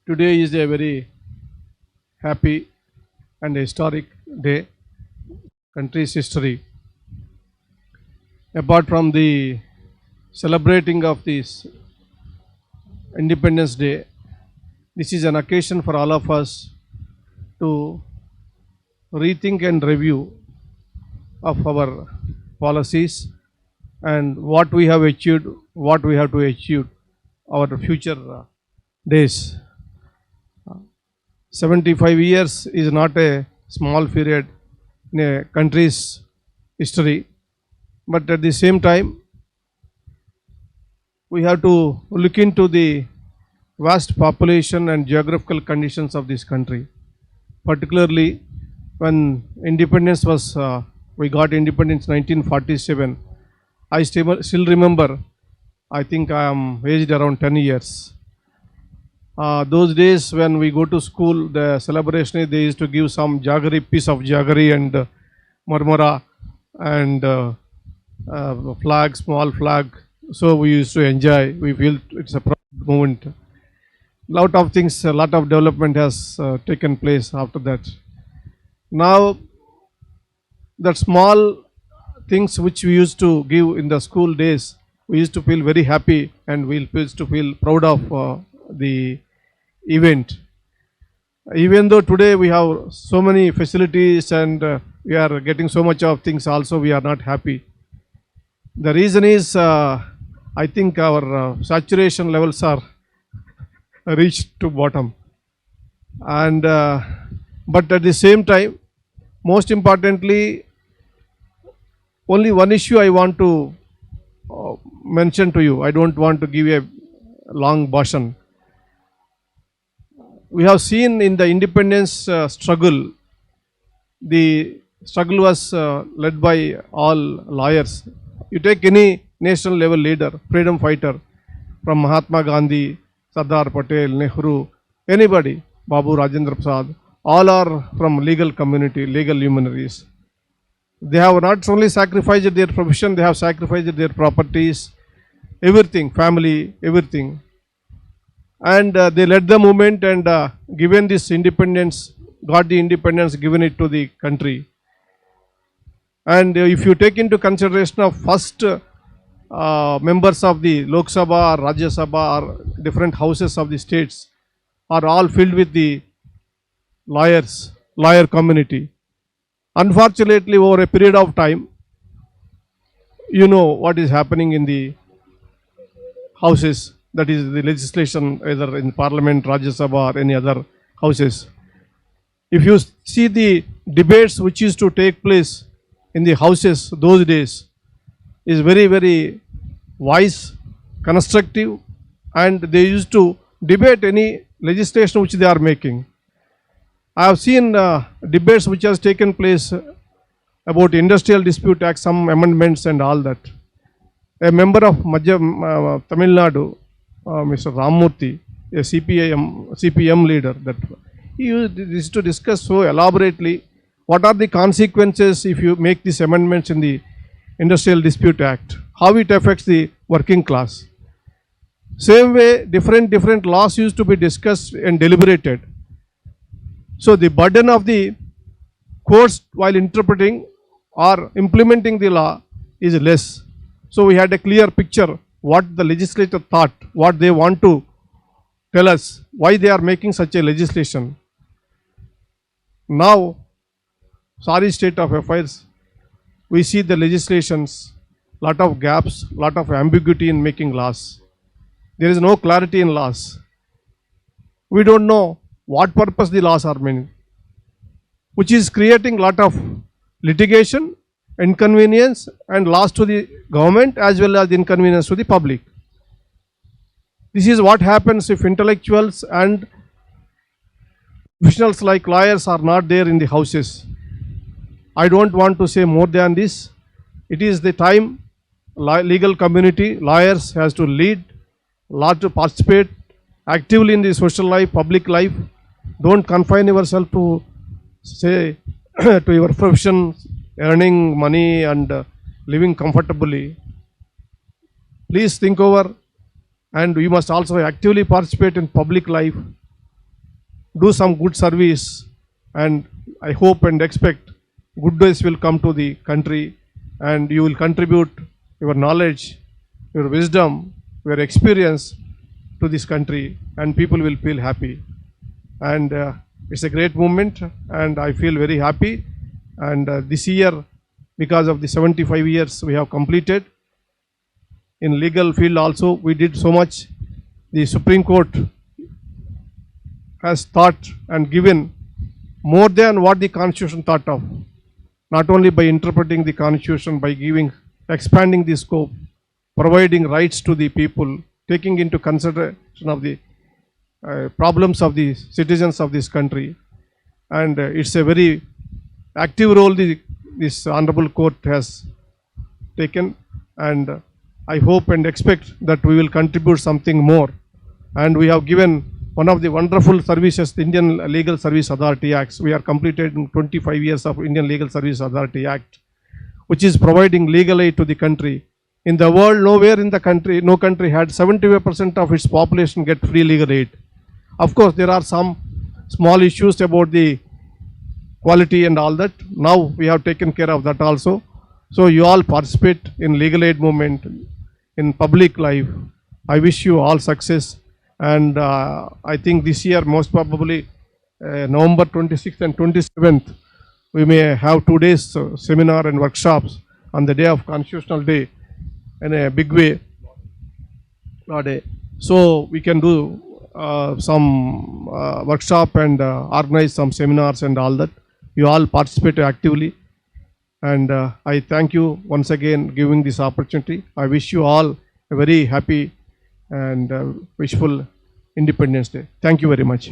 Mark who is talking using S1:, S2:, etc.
S1: Today is a very happy and historic day, country's history. Apart from the celebrating of this Independence Day, this is an occasion for all of us to rethink and review of our policies and what we have achieved, what we have to achieve our future days. 75 years is not a small period in a country's history, but at the same time, we have to look into the vast population and geographical conditions of this country. Particularly when independence was, we got independence 1947. I still remember, I think I am aged around 10 years. Those days when we go to school, the celebration, they used to give some jaggery, piece of jaggery and marmara and flag, small flag. So we used to enjoy. We feel it's a proud moment. Lot of things, a lot of development has taken place after that. Now, that small things which we used to give in the school days, we used to feel very happy and we used to feel proud of the event. Even though today we have so many facilities and we are getting so much of things, also we are not happy. The reason is, I think our saturation levels are reached to bottom. And but at the same time, most importantly, only one issue I want to mention to you. I don't want to give a long bhashan. We have seen in the independence struggle, the struggle was led by all lawyers. You take any national level leader, freedom fighter, from Mahatma Gandhi, Sardar Patel, Nehru, anybody, Babu Rajendra Prasad, all are from legal community, legal luminaries. They have not only sacrificed their profession, they have sacrificed their properties, everything, family, everything. And they led the movement and given this independence, got the independence, given it to the country. And if you take into consideration of first members of the Lok Sabha or Rajya Sabha or different houses of the states are all filled with the lawyers, lawyer community. Unfortunately, over a period of time, you know what is happening in the houses, that is the legislation, either in Parliament, Rajya Sabha or any other houses. If you see the debates which used to take place in the houses those days, is very, very wise, constructive, and they used to debate any legislation which they are making. I have seen debates which has taken place about Industrial Dispute Act, some amendments and all that. A member of Tamil Nadu, Mr. Ramurthy, a CPM leader, that he used to discuss so elaborately what are the consequences if you make these amendments in the Industrial Dispute Act, how it affects the working class. Same way, different laws used to be discussed and deliberated. So the burden of the courts while interpreting or implementing the law is less. So we had a clear picture what the legislator thought, what they want to tell us, why they are making such a legislation. Now, sorry state of affairs, we see the legislations, lot of gaps, lot of ambiguity in making laws. There is no clarity in laws. We don't know what purpose the laws are meaning, which is creating lot of litigation, inconvenience and loss to the government as well as inconvenience to the public. This is what happens if intellectuals and professionals like lawyers are not there in the houses. I don't want to say more than this. It is the time legal community, lawyers has to lead, law to participate actively in the social life, public life. Don't confine yourself to say to your profession, earning money and living comfortably. Please think over, and you must also actively participate in public life do some good service, and I hope and expect good days will come to the country, and you will contribute your knowledge, your wisdom, your experience to this country, and people will feel happy. And it's a great movement, and I feel very happy. And this year, because of the 75 years we have completed in legal field also, we did so much. The Supreme Court has thought and given more than what the Constitution thought of, not only by interpreting the Constitution, by expanding the scope, providing rights to the people, taking into consideration of the problems of the citizens of this country. And it's a very active role this Honorable Court has taken, and I hope and expect that we will contribute something more. And we have given one of the wonderful services, the Indian Legal Service Authority Act. We are completed in 25 years of Indian Legal Service Authority Act, which is providing legal aid to the country. In the world, nowhere in the country, no country had 75% of its population get free legal aid. Of course, there are some small issues about the quality and all that. Now we have taken care of that also. So you all participate in legal aid movement in public life. I wish you all success. And I think this year, most probably November 26th and 27th, we may have 2 days seminar and workshops on the day of Constitutional Day in a big way. So we can do some workshop and organize some seminars and all that. You all participate actively, and I thank you once again giving this opportunity. I wish you all a very happy and wishful Independence Day. Thank you very much.